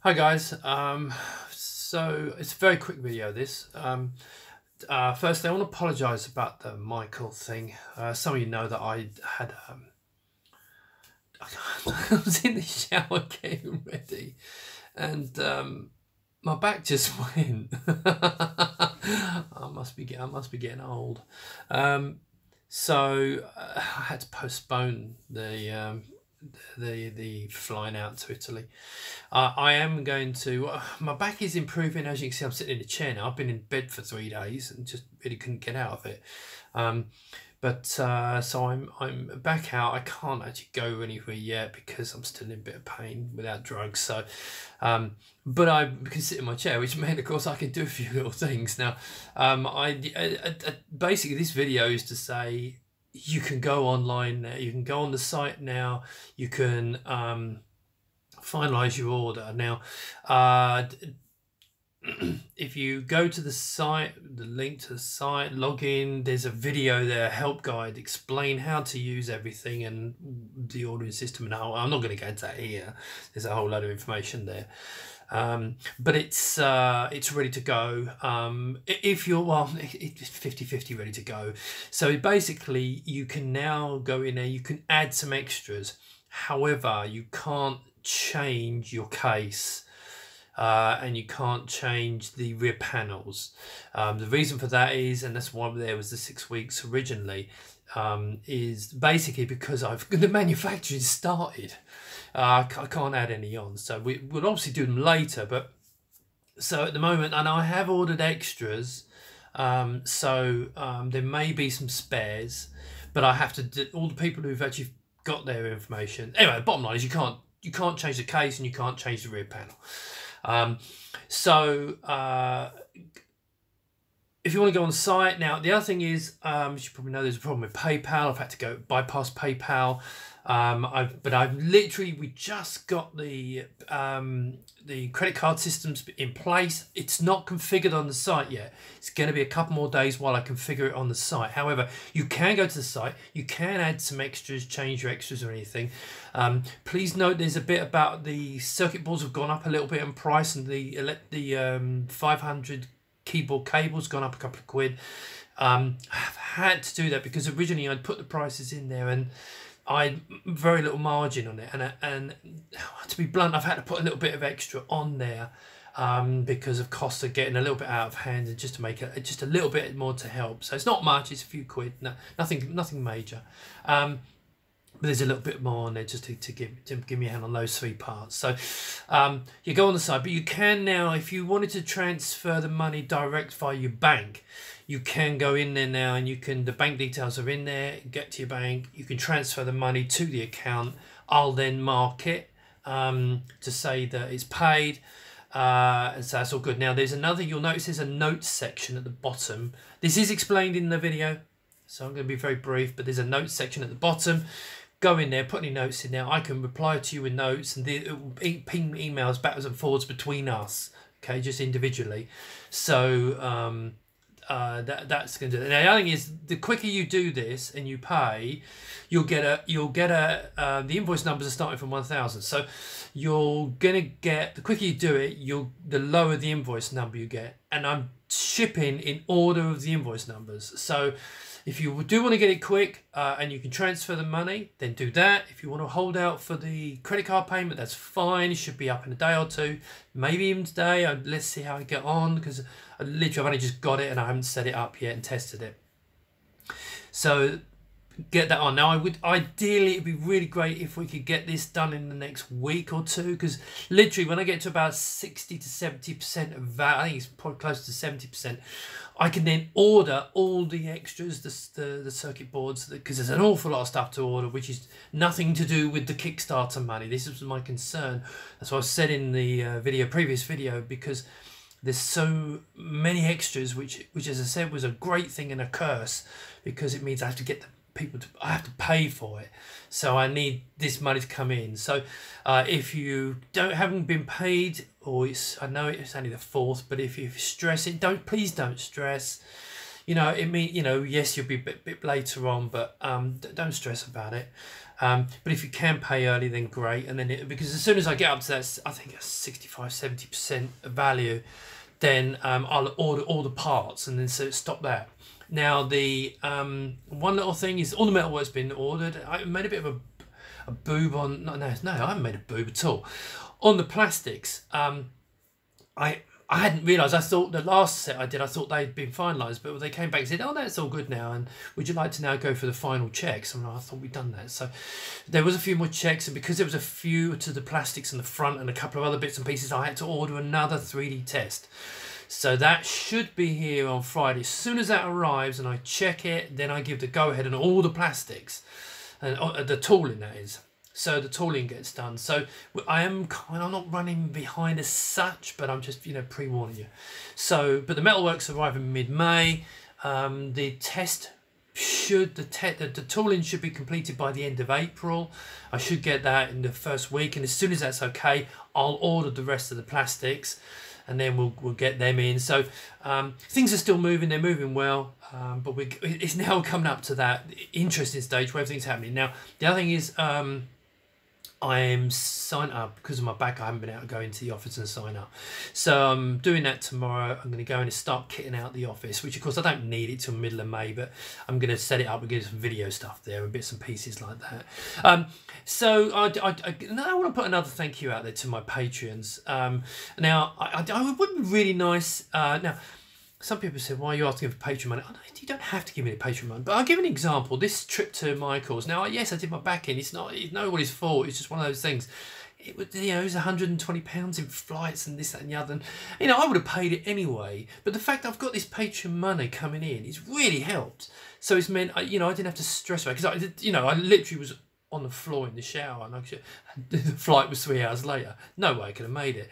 Hi guys, so it's a very quick video this. Firstly, I want to apologise about the Michael thing. Some of you know that I had, I was in the shower getting ready and my back just went. I must be getting old. So I had to postpone the flying out to Italy. I am going to. My back is improving, as you can see. I'm sitting in a chair now. I've been in bed for 3 days and just really couldn't get out of it. So I'm back out. I can't actually go anywhere yet because I'm still in a bit of pain without drugs. So, but I can sit in my chair, which meant, of course, I can do a few little things now. Basically, this video is to say you can go online now. You can go on the site now. You can finalize your order now. If you go to the site, the link to the site, log in, there's a video there, help guide, explain how to use everything and the ordering system and how. I'm not going to go into that here. There's a whole load of information there. But it's ready to go. If you're, well, it's 50-50 ready to go. So basically you can now go in there, you can add some extras. However, you can't change your case. And you can't change the rear panels. The reason for that is, and that's why there was the 6 weeks originally, is basically because the manufacturing started. I can't add any on, so we'll obviously do them later. But so at the moment, and I have ordered extras, there may be some spares, but I have to do, all the people who've actually got their information. Anyway, the bottom line is you can't change the case and you can't change the rear panel. If you want to go on site now, the other thing is, you should probably know there's a problem with PayPal. I've had to go bypass PayPal. We just got the credit card systems in place. It's not configured on the site yet. It's going to be a couple more days while I configure it on the site. However, you can go to the site. You can add some extras, change your extras or anything. Please note there's a bit about the circuit boards have gone up a little bit in price, and the 500 keyboard cable's gone up a couple of quid. I've had to do that because originally I'd put the prices in there and I had very little margin on it, and to be blunt, I've had to put a little bit of extra on there because of costs are getting a little bit out of hand, and just to make it just a little bit more to help. So it's not much; it's a few quid, nothing major. But there's a little bit more on there just to give me a hand on those three parts. So you go on the side, but you can now, if you wanted to transfer the money direct via your bank, you can go in there now and the bank details are in there, get to your bank, you can transfer the money to the account. I'll then mark it to say that it's paid. And so that's all good. Now there's another, you'll notice there's a notes section at the bottom. This is explained in the video, so I'm going to be very brief, but there's a notes section at the bottom. Go in there, put any notes in there. I can reply to you with notes, and it will ping emails backwards and forwards between us, okay, just individually. So that's going to do it. Now the other thing is, the quicker you do this and you pay, you'll get the invoice numbers are starting from 1,000. So you're gonna get, the quicker you do it, the lower the invoice number you get. And I'm shipping in order of the invoice numbers. So if you do want to get it quick and you can transfer the money, then do that. If you want to hold out for the credit card payment, that's fine. It should be up in a day or two, maybe even today. Let's see how I get on, because I've only just got it and I haven't set it up yet and tested it. So get that on. Now, ideally, it'd be really great if we could get this done in the next week or two, because literally when I get to about 60 to 70% of that, I think it's probably close to 70%, I can then order all the extras, the circuit boards, because there's an awful lot of stuff to order, which is nothing to do with the Kickstarter money. This was my concern. That's what I said in the previous video, because there's so many extras, which as I said was a great thing and a curse, because it means I have to get I have to pay for it, so I need this money to come in. So if you haven't been paid, or I know it's only the 4th, but if you're stressing, please don't stress. Yes, you'll be a bit later on, but don't stress about it. But if you can pay early, then great. And then because as soon as I get up to that, I think it's 65–70% value, then I'll order all the parts and then stop that. Now the one little thing is all the metalwork's been ordered. I made a bit of a boob on. No, I haven't made a boob at all on the plastics. I hadn't realised. I thought the last set I did, I thought they'd been finalised, but they came back and said, "Oh, that's all good now. And would you like to now go for the final checks?" And I thought we'd done that. So there was a few more checks, and because there was a few to the plastics in the front and a couple of other bits and pieces, I had to order another 3D test. So that should be here on Friday. As soon as that arrives and I check it, then I give the go-ahead on all the plastics and the tooling, that is. So the tooling gets done. So I'm not running behind as such, but I'm just, pre-warning you. So, but the metalwork's arriving mid-May. The test the tooling should be completed by the end of April. I should get that in the first week, and as soon as that's okay, I'll order the rest of the plastics, and then we'll get them in. So things are still moving. They're moving well, but it's now coming up to that interesting stage where everything's happening. Now the other thing is, I am signed up because of my back. I haven't been able to go into the office and sign up. So I'm doing that tomorrow. I'm going to go in and start kitting out the office, which of course I don't need it till middle of May, but I'm going to set it up and get some video stuff there and bits and pieces like that. So I want to put another thank you out there to my Patreons. Now, it would be really nice. Now, some people said, why are you asking for Patreon money? Oh, no, you don't have to give me the Patreon money. But I'll give an example. This trip to Michael's. Now, yes, I did my back in. It's nobody's fault. It's just one of those things. It was, it was £120 in flights and this, that, and the other. And, I would have paid it anyway. But the fact I've got this Patreon money coming in, it's really helped. So it's meant, I didn't have to stress about it. Because, I literally was on the floor in the shower. And the flight was 3 hours later. No way I could have made it.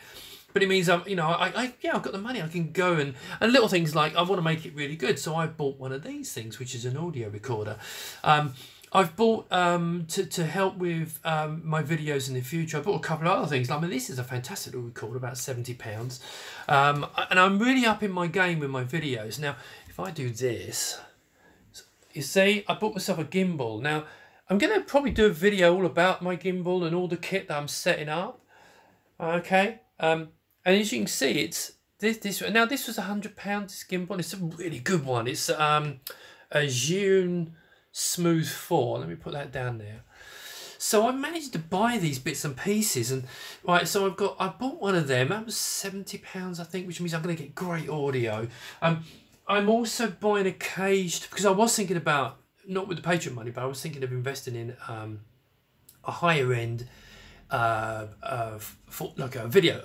But it means I've got the money. I can go and little things like I want to make it really good. So I bought one of these things, which is an audio recorder. I've bought to help with my videos in the future. I bought a couple of other things. This is a fantastic little recorder, about £70. And I'm really up in my game with my videos. Now, if I do this, you see, I bought myself a gimbal. Now, I'm going to probably do a video all about my gimbal and all the kit that I'm setting up. Okay. And as you can see, it's this. Now this was £100. This gimbal. It's a really good one. It's a Zhiyun Smooth 4. Let me put that down there. So I managed to buy these bits and pieces, and so I bought one of them. That was £70, I think, which means I'm going to get great audio. I'm also buying a caged, because I was thinking about, not with the Patreon money, but I was thinking of investing in a higher end. For like a video,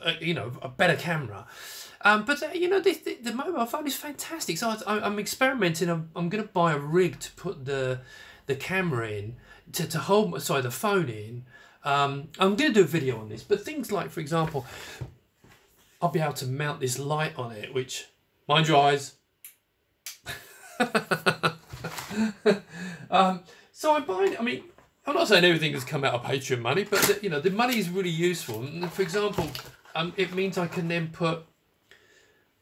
a better camera. But the mobile phone is fantastic. So I'm experimenting. I'm going to buy a rig to put the camera in, to hold the phone in. I'm going to do a video on this. But things like, for example, I'll be able to mount this light on it, which, mind your eyes. So I'm buying. I'm not saying everything has come out of Patreon money, but the money is really useful. And for example, it means I can then put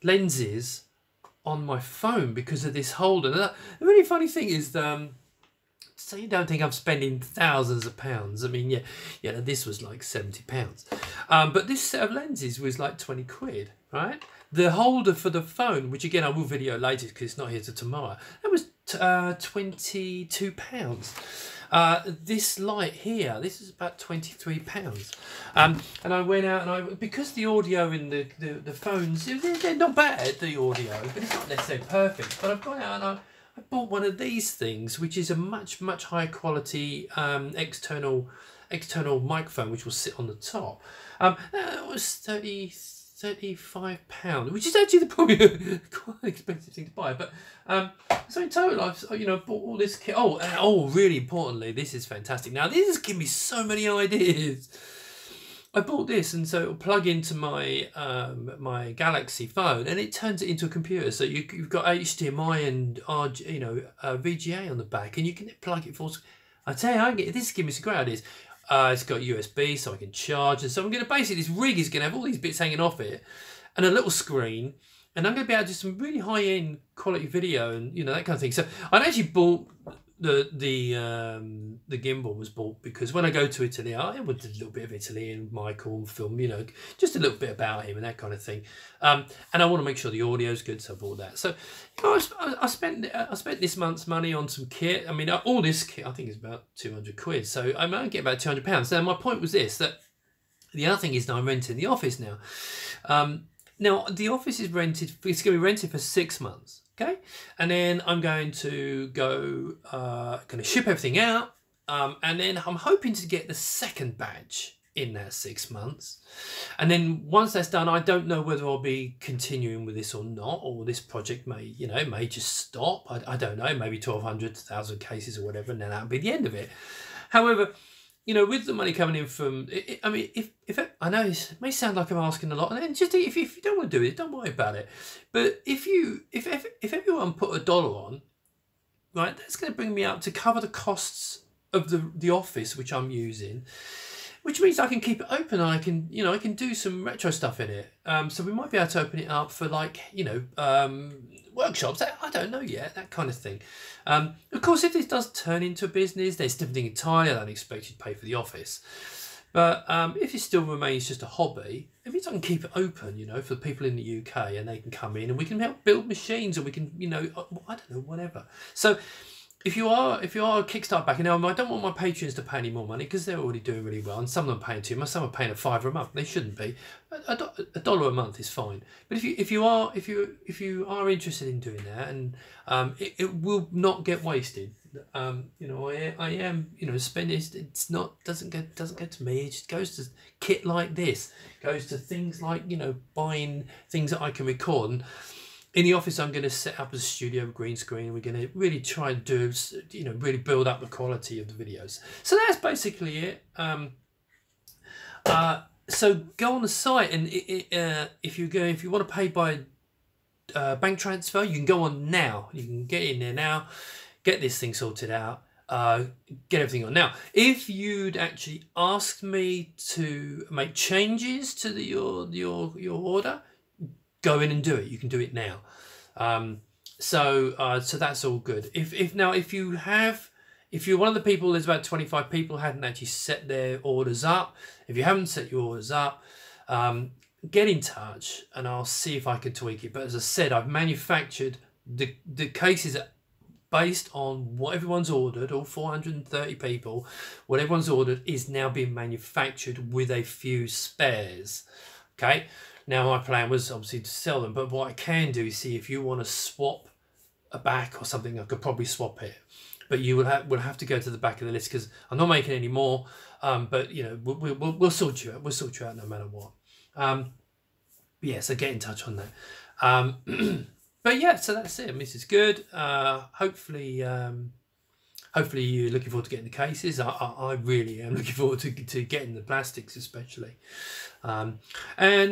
lenses on my phone because of this holder. Now, the really funny thing is, so you don't think I'm spending thousands of pounds. This was like £70. But this set of lenses was like 20 quid, right? The holder for the phone, which again I will video later because it's not here till tomorrow, that was £22. This light here, this is about £23. And I went out and because the audio in the phones, they're not bad, the audio, but it's not necessarily perfect. But I've gone out and I bought one of these things, which is a much higher quality external microphone, which will sit on the top. That was £35, which is actually probably quite an expensive thing to buy. But so in total, I've bought all this kit. Oh, really importantly, this is fantastic. Now this has given me so many ideas. I bought this, and so it'll plug into my my Galaxy phone, and it turns it into a computer. So you've got HDMI and VGA on the back, and you can plug it for. I tell you, this has given me some great ideas. It's got USB, so I can charge, and so I'm going to basically, this rig is going to have all these bits hanging off it, and a little screen, and I'm going to be able to do some really high-end quality video, and that kind of thing. So I actually bought the gimbal was bought because when I go to Italy, I would do a little bit of Italy and Michael and film, you know, just a little bit about him and that kind of thing. And I want to make sure the audio's good, so I bought that. So, you know, I spent this month's money on some kit. I mean, all this kit I think is about 200 quid. So I might get about £200. Now my point was this: that the other thing is that I'm renting the office now. Now the office is rented. It's going to be rented for 6 months. Okay, and then I'm going to go, going to ship everything out, and then I'm hoping to get the second batch in that 6 months. And then once that's done, I don't know whether I'll be continuing with this or not, or this project may, you know, may just stop. I don't know, maybe 1,200, 1,000 cases or whatever, and then that'll be the end of it. However, you know, with the money coming in from, I mean, if I know it may sound like I'm asking a lot, and then just if you don't want to do it, don't worry about it. But if everyone put $1 on, right, that's going to bring me up to cover the costs of the office which I'm using, which means I can keep it open. And I can, you know, I can do some retro stuff in it. So we might be able to open it up for, like, you know, workshops. I don't know yet, that kind of thing. Of course, if this does turn into a business, there's something entirely I don't expect you to pay for the office. But if it still remains just a hobby, it means I can keep it open, you know, for the people in the UK, and they can come in and we can help build machines, and we can, you know, I don't know, whatever. So if you are a Kickstarter backer, now I don't want my patrons to pay any more money because they're already doing really well, and some of them are paying too much. Some are paying £5 a month. They shouldn't be. $1 a month is fine. But if you are interested in doing that, and it will not get wasted. You know, I am, you know, spending. It's not doesn't go to me. It just goes to kit like this. It goes to things like, you know, buying things that I can record. And in the office, I'm going to set up a studio with green screen. We're going to really try and do, you know, really build up the quality of the videos. So that's basically it. So go on the site, and if you want to pay by bank transfer, you can go on now. You can get in there now, get this thing sorted out, get everything on. Now, if you'd actually asked me to make changes to your order, go in and do it. You can do it now. So that's all good. If you're one of the people, there's about 25 people hadn't actually set their orders up. If you haven't set your orders up, get in touch and I'll see if I can tweak it. But as I said, I've manufactured the cases based on what everyone's ordered. All 430 people, what everyone's ordered is now being manufactured with a few spares. Okay. Now my plan was obviously to sell them, but what I can do is see if you want to swap a back or something, I could probably swap it. But you will have to go to the back of the list because I'm not making any more. But you know, we'll sort you out. We'll sort you out no matter what. Yeah, so get in touch on that. But yeah, so that's it. This is good. Hopefully you're looking forward to getting the cases. I really am looking forward to getting the plastics, especially. And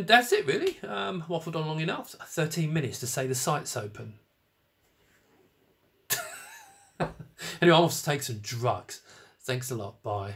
that's it, really. Waffled on long enough. 13 minutes to say the site's open. Anyway, I want to take some drugs. Thanks a lot. Bye.